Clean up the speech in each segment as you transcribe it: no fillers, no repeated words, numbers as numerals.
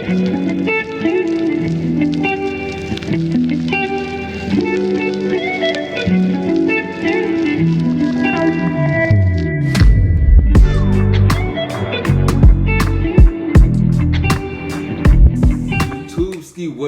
What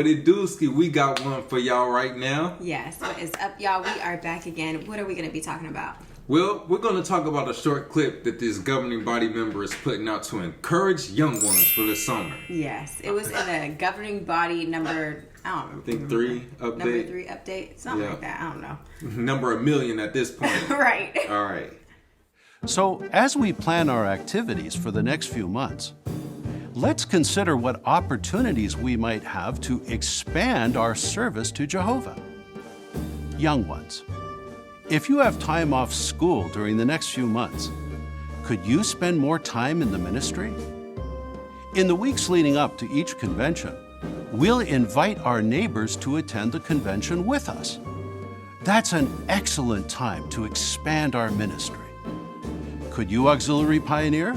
it do, Ski? We got one for y'all right now. Yes, what is up, y'all? We are back again. What are we going to be talking about? Well, we're going to talk about a short clip that this governing body member is putting out to encourage young ones for the summer. Yes, it was in a governing body number, I don't know. I think 3 update. Number 3 update, something like that. I don't know. Number 1 million at this point. Right. All right. So, as we plan our activities for the next few months, let's consider what opportunities we might have to expand our service to Jehovah. Young ones, if you have time off school during the next few months, could you spend more time in the ministry? In the weeks leading up to each convention, we'll invite our neighbors to attend the convention with us. That's an excellent time to expand our ministry. Could you auxiliary pioneer?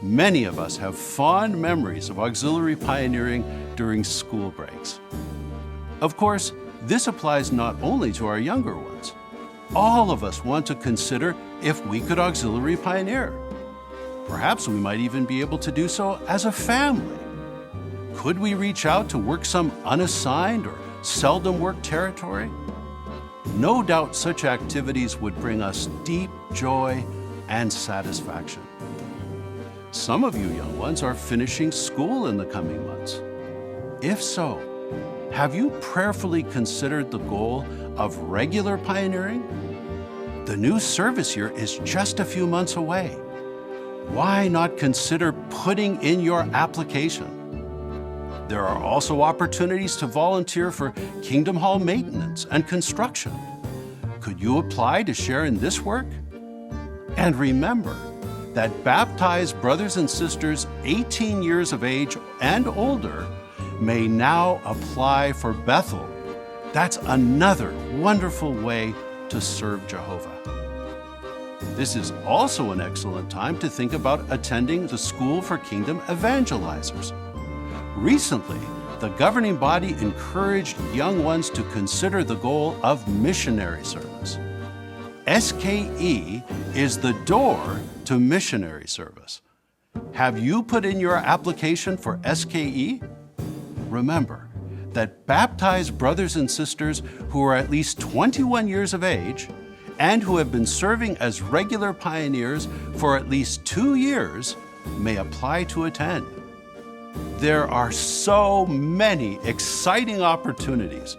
Many of us have fond memories of auxiliary pioneering during school breaks. Of course, this applies not only to our younger ones. All of us want to consider if we could auxiliary pioneer. Perhaps we might even be able to do so as a family. Could we reach out to work some unassigned or seldom worked territory? No doubt such activities would bring us deep joy and satisfaction. Some of you young ones are finishing school in the coming months. If so, have you prayerfully considered the goal of regular pioneering? The new service year is just a few months away. Why not consider putting in your application? There are also opportunities to volunteer for Kingdom Hall maintenance and construction. Could you apply to share in this work? And remember that baptized brothers and sisters 18 years of age and older may now apply for Bethel. That's another wonderful way to serve Jehovah. This is also an excellent time to think about attending the School for Kingdom Evangelizers. Recently, the governing body encouraged young ones to consider the goal of missionary service. SKE is the door to missionary service. Have you put in your application for SKE? Remember that baptized brothers and sisters who are at least 21 years of age and who have been serving as regular pioneers for at least 2 years may apply to attend. There are so many exciting opportunities.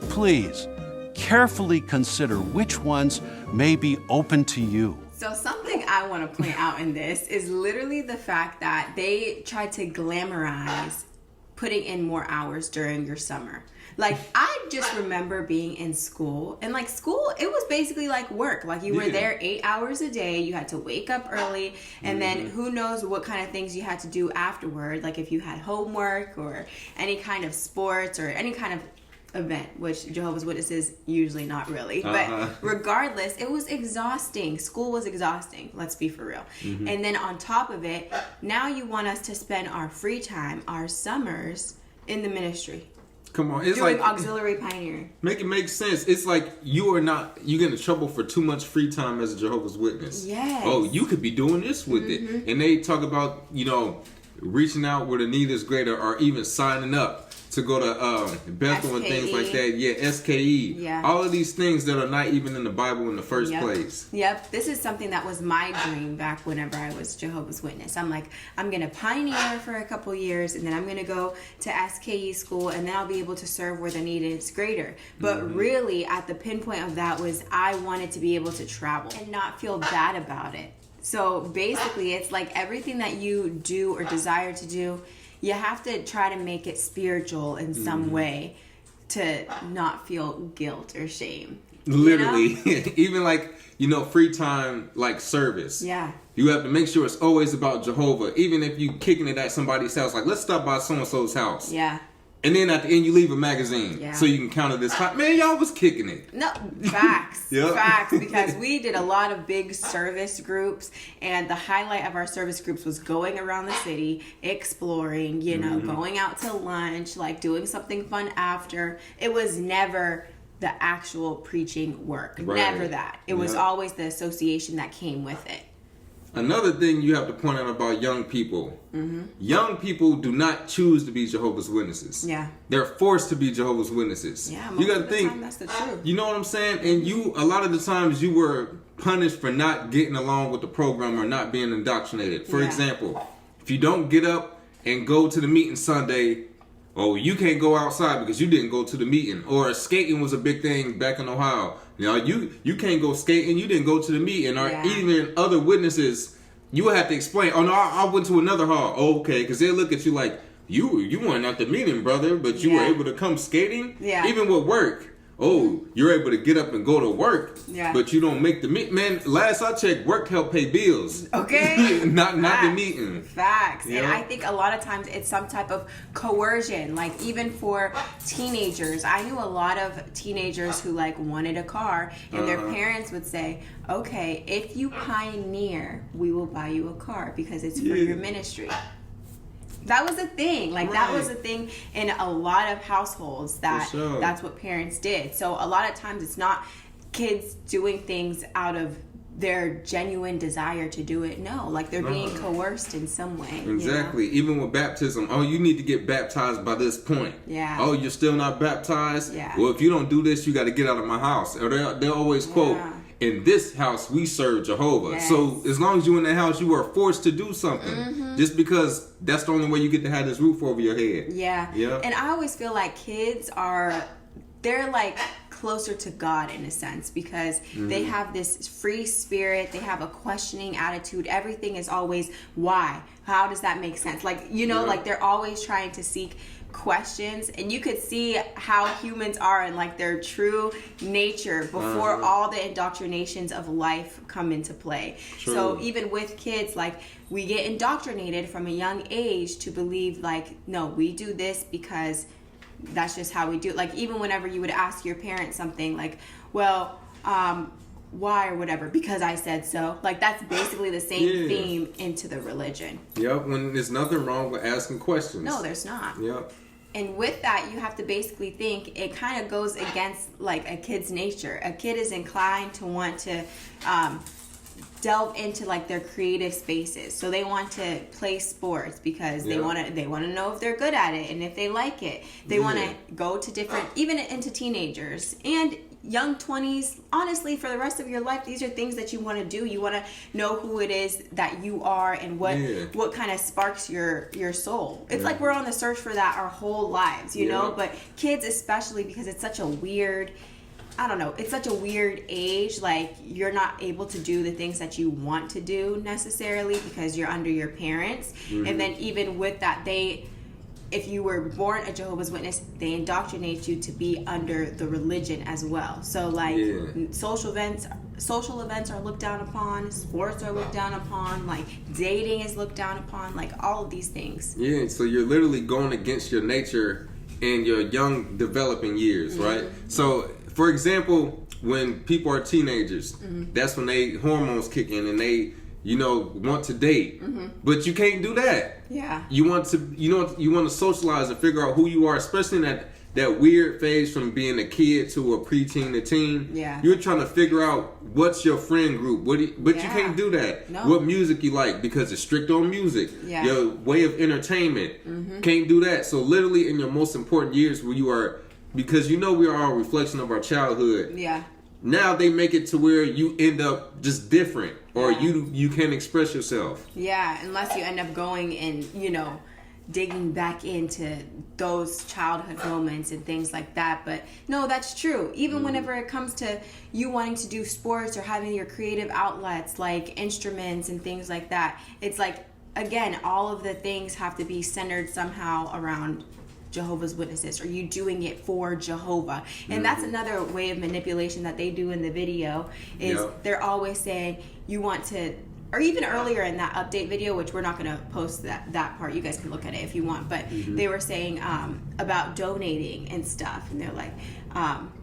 Please carefully consider which ones may be open to you. So something I want to point out in this is literally the fact that they try to glamorize putting in more hours during your summer. Like, I just remember being in school, and like school, it was basically like work. Like, you were there 8 hours a day, you had to wake up early, and then who knows what kind of things you had to do afterward, like if you had homework or any kind of sports or any kind of event, which Jehovah's Witnesses usually not really, but regardless, it was exhausting. School was exhausting, let's be for real. And then on top of it, now you want us to spend our free time, our summers, in the ministry. Come on, it's doing like auxiliary pioneering. Make it make sense. It's like you get in trouble for too much free time as a Jehovah's Witness. Yes. Oh, you could be doing this with it. And they talk about, reaching out where the need is greater, or even signing up to go to Bethel and things like that. Yeah, SKE. Yeah. All of these things that are not even in the Bible in the first place. Yep. This is something that was my dream back whenever I was Jehovah's Witness. I'm like, I'm going to pioneer for a couple years, and then I'm going to go to SKE school, and then I'll be able to serve where the need is greater. But really, at the pinpoint of that was I wanted to be able to travel and not feel bad about it. So basically, it's like everything that you do or desire to do, you have to try to make it spiritual in some way to not feel guilt or shame. Literally. Even like, free time, like service. Yeah. You have to make sure it's always about Jehovah. Even if you kicking it at somebody's house, like, let's stop by so-and-so's house. Yeah. And then at the end, you leave a magazine Yeah. so you can counter this time. Man, y'all was kicking it. No, facts. Yep. Facts. Because we did a lot of big service groups, and the highlight of our service groups was going around the city, exploring, you know, going out to lunch, like doing something fun after. It was never the actual preaching work. Right. Never that. It was Yep. always the association that came with it. Another thing you have to point out about young people. Young people do not choose to be Jehovah's Witnesses. Yeah. They're forced to be Jehovah's Witnesses. Yeah, you most got to of the think. time, that's the truth. You know what I'm saying? And a lot of the times you were punished for not getting along with the program or not being indoctrinated. For Yeah. example, if you don't get up and go to the meeting Sunday, oh, you can't go outside because you didn't go to the meeting. Or skating was a big thing back in Ohio. You know, you can't go skating, you didn't go to the meeting. Or Yeah. even other witnesses, you would have to explain, oh no, I went to another hall. Oh, okay, because they look at you like, you weren't at the meeting, brother, but you were Yeah. able to come skating? Yeah. Even with work. Oh, you're able to get up and go to work, Yeah. but you don't make the meet. Man, last I checked, work helped pay bills. Okay. not the Facts. meeting. Facts. And Yeah. I think a lot of times it's some type of coercion, like even for teenagers. I knew a lot of teenagers who like wanted a car, and their parents would say, okay, if you pioneer, we will buy you a car because it's for Yeah. your ministry. That was a thing. Like that was a thing in a lot of households that For sure. that's what parents did. So a lot of times it's not kids doing things out of their genuine desire to do it. No, like they're being coerced in some way. you know? Exactly. Even with baptism, oh, you need to get baptized by this point. Yeah. Oh, you're still not baptized? Yeah. Well, if you don't do this, you got to get out of my house. Or they'll always quote, Yeah. in this house, we serve Jehovah. Yes. So as long as you're in that house, you are forced to do something. Just because that's the only way you get to have this roof over your head. Yeah. Yeah. And I always feel like kids they're like closer to God in a sense because they have this free spirit, they have a questioning attitude. Everything is always why? How does that make sense? Like, you know, Yeah. like they're always trying to seek questions, and you could see how humans are in like their true nature before all the indoctrinations of life come into play. True. So even with kids, like we get indoctrinated from a young age to believe like, no, we do this because that's just how we do it. Like even whenever you would ask your parents something like, well, why or whatever, because I said so. Like that's basically the same theme into the religion. Yep, when there's nothing wrong with asking questions. No, there's not. Yep. And with that, you have to basically think it kind of goes against like a kid's nature. A kid is inclined to want to delve into like their creative spaces. So they want to play sports because they want to know if they're good at it and if they like it. They want to go to different, even into teenagers and young 20s. Honestly, for the rest of your life, these are things that you want to do. You want to know who it is that you are and what kind of sparks your soul. It's like we're on the search for that our whole lives, you know, but kids especially, because it's such a weird, I don't know, it's such a weird age. Like you're not able to do the things that you want to do necessarily because you're under your parents. And then even with that, if you were born a Jehovah's Witness, they indoctrinate you to be under the religion as well. So like social events are looked down upon, sports are looked down upon, like dating is looked down upon, like all of these things. Yeah, so you're literally going against your nature in your young developing years, right? So, for example, when people are teenagers, that's when they hormones kick in and they, want to date. But you can't do that. Yeah. You want to socialize and figure out who you are, especially in that weird phase from being a kid to a preteen to teen. Yeah. You're trying to figure out what's your friend group. But you can't do that. No. What music you like, because it's strict on music. Yeah. Your way of entertainment. Can't do that. So literally in your most important years where you are, because we are all a reflection of our childhood. Yeah. Now they make it to where you end up just different, or you can't express yourself. Yeah, unless you end up going and, digging back into those childhood moments and things like that. But no, that's true. Even whenever it comes to you wanting to do sports or having your creative outlets like instruments and things like that, it's like, again, all of the things have to be centered somehow around Jehovah's Witnesses, or you doing it for Jehovah. And that's another way of manipulation that they do in the video is they're always saying you want to or even earlier in that update video, which we're not going to post that part. You guys can look at it if you want. But they were saying about donating and stuff. And they're like,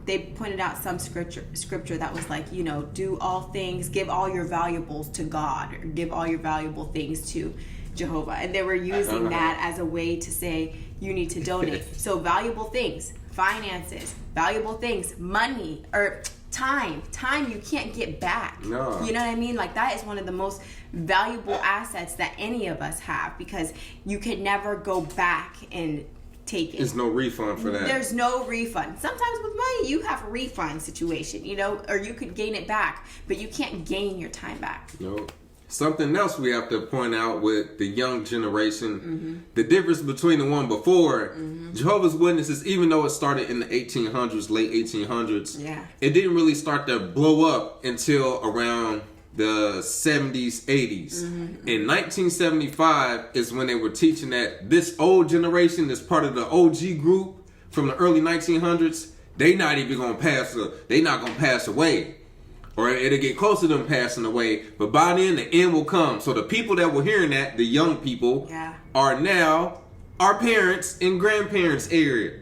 they pointed out some scripture that was like, you know, do all things, give all your valuables to God, or give all your valuable things to Jehovah. And they were using that as a way to say you need to donate. So valuable things, finances, valuable things, money, or time you can't get back. No. You know what I mean? Like, that is one of the most valuable assets that any of us have, because you can never go back and take it. There's no refund for that. There's no refund. Sometimes with money you have a refund situation, you know, or you could gain it back, but you can't gain your time back. No. Something else we have to point out with the young generation, the difference between the one before, Jehovah's Witnesses, even though it started in the 1800s, late 1800s, it didn't really start to blow up until around the 70s, 80s. In 1975 is when they were teaching that this old generation, this part of the OG group from the early 1900s, they not even gonna they not gonna pass away. Or it'll get close to them passing away, but by then the end will come. So the people that were hearing that, the young people, are now our parents and grandparents' area.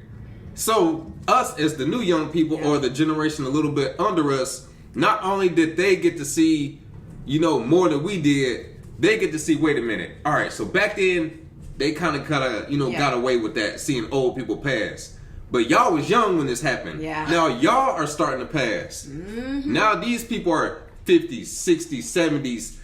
So us as the new young people, or the generation a little bit under us, not only did they get to see, you know, more than we did, they get to see, wait a minute. All right, so back then they kind of got away with that, seeing old people pass. But y'all was young when this happened. Now y'all are starting to pass. Now these people are 50s, 60s, 70s.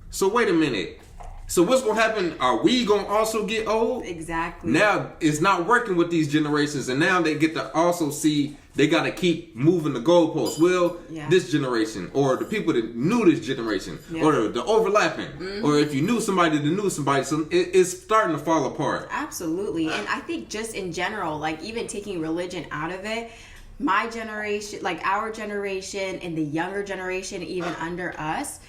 So wait a minute. So what's going to happen? Are we going to also get old? Exactly. Now it's not working with these generations, and now they get to also see they got to keep moving the goalposts. Well, this generation, or the people that knew this generation, or the overlapping, or if you knew somebody that knew somebody, so it's starting to fall apart. Absolutely. And I think just in general, like even taking religion out of it, my generation, like our generation and the younger generation, even under us,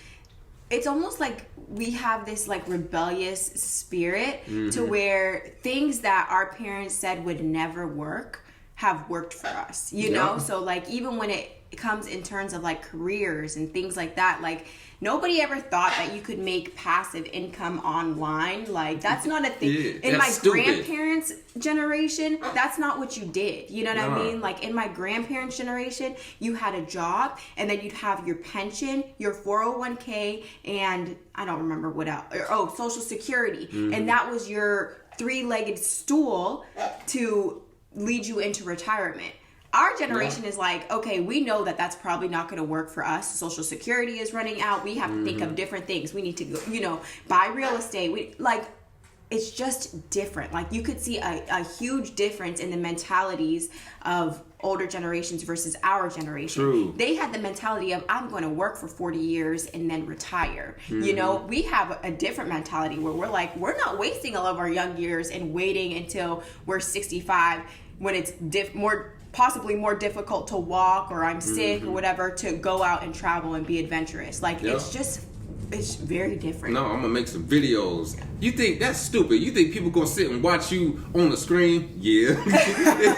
it's almost like we have this like rebellious spirit to where things that our parents said would never work have worked for us, you know? So like even when it comes in terms of like careers and things like that, like nobody ever thought that you could make passive income online. Like that's not a thing. In my grandparents' generation, that's not what you did. You know what I mean? Like in my grandparents' generation, you had a job and then you'd have your pension, your 401k, and I don't remember what else. Oh, Social Security. And that was your three-legged stool to lead you into retirement. Our generation is like, okay, we know that that's probably not going to work for us. Social Security is running out. We have to think of different things. We need to go, you know, buy real estate. It's just different. Like you could see a huge difference in the mentalities of older generations versus our generation. True. They had the mentality of, I'm going to work for 40 years and then retire. You know, we have a different mentality where we're like, we're not wasting all of our young years and waiting until we're 65 when it's possibly more difficult to walk, or I'm sick or whatever, to go out and travel and be adventurous. Like it's very different. No, I'm gonna make some videos. You think that's stupid? You think people gonna sit and watch you on the screen? Yeah.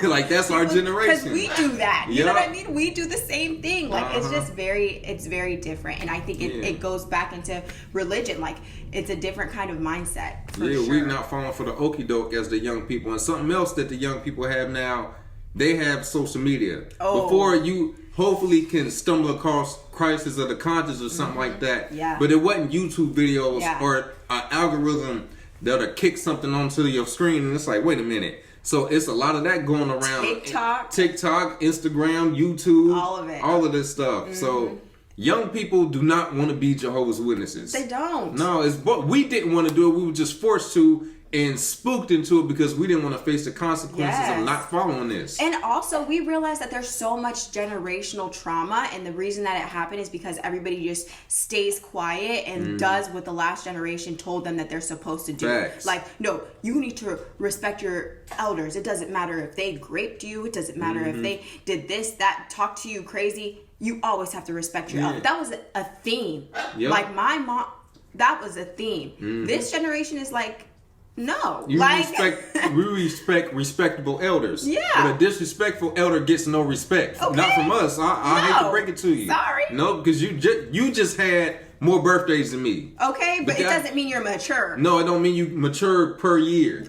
Like that's our generation. Because we do that. You know what I mean? We do the same thing. Like it's just it's very different. And I think it goes back into religion. Like it's a different kind of mindset. For sure. We're not falling for the okie doke as the young people. And something else that the young people have now, they have social media. Before you hopefully can stumble across Crisis of the Conscious or something like that. But it wasn't YouTube videos or an algorithm that'll kick something onto your screen and it's like, wait a minute. So it's a lot of that going around. TikTok, Instagram, YouTube. All of this stuff. So young people do not want to be Jehovah's Witnesses. They don't. No, we didn't want to do it. We were just forced to and spooked into it because we didn't want to face the consequences of not following this. And also, we realized that there's so much generational trauma, and the reason that it happened is because everybody just stays quiet and does what the last generation told them that they're supposed to do. Facts. Like, no, you need to respect your elders. It doesn't matter if they raped you. It doesn't matter if they did this, that, talked to you crazy. You always have to respect your elders. That was a theme. Like, my mom, that was a theme. This generation is like, no. We respect respectable elders. Yeah. But a disrespectful elder gets no respect. Okay. Not from us. I hate to break it to you. Sorry. No, because you just had more birthdays than me. Okay, but it doesn't mean you're mature. No, it don't mean you mature per year.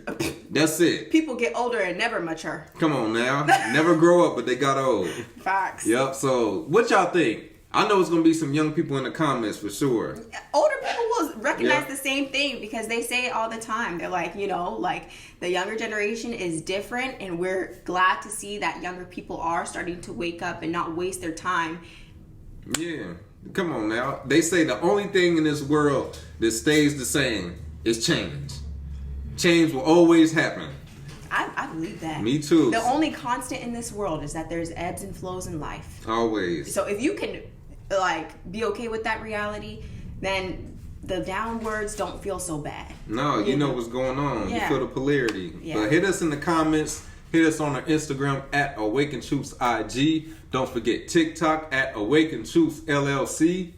That's it. People get older and never mature. Come on now. Never grow up, but they got old. Facts. Yep. So what y'all think? I know it's going to be some young people in the comments for sure. Older people will recognize the same thing because they say it all the time. They're like, you know, like the younger generation is different, and we're glad to see that younger people are starting to wake up and not waste their time. Yeah. Come on now. They say the only thing in this world that stays the same is change. Change will always happen. I believe that. Me too. The only constant in this world is that there's ebbs and flows in life. Always. So if you can like be okay with that reality, then the downwards don't feel so bad. No, you know what's going on. Yeah. You feel the polarity. Yeah. But hit us in the comments. Hit us on our Instagram at Awaken Truths IG. Don't forget TikTok at Awaken Truths LLC.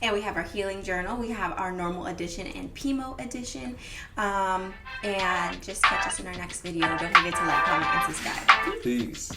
And we have our healing journal. We have our normal edition and Pimo edition. And just catch us in our next video. Don't forget to like, comment, and subscribe. Peace.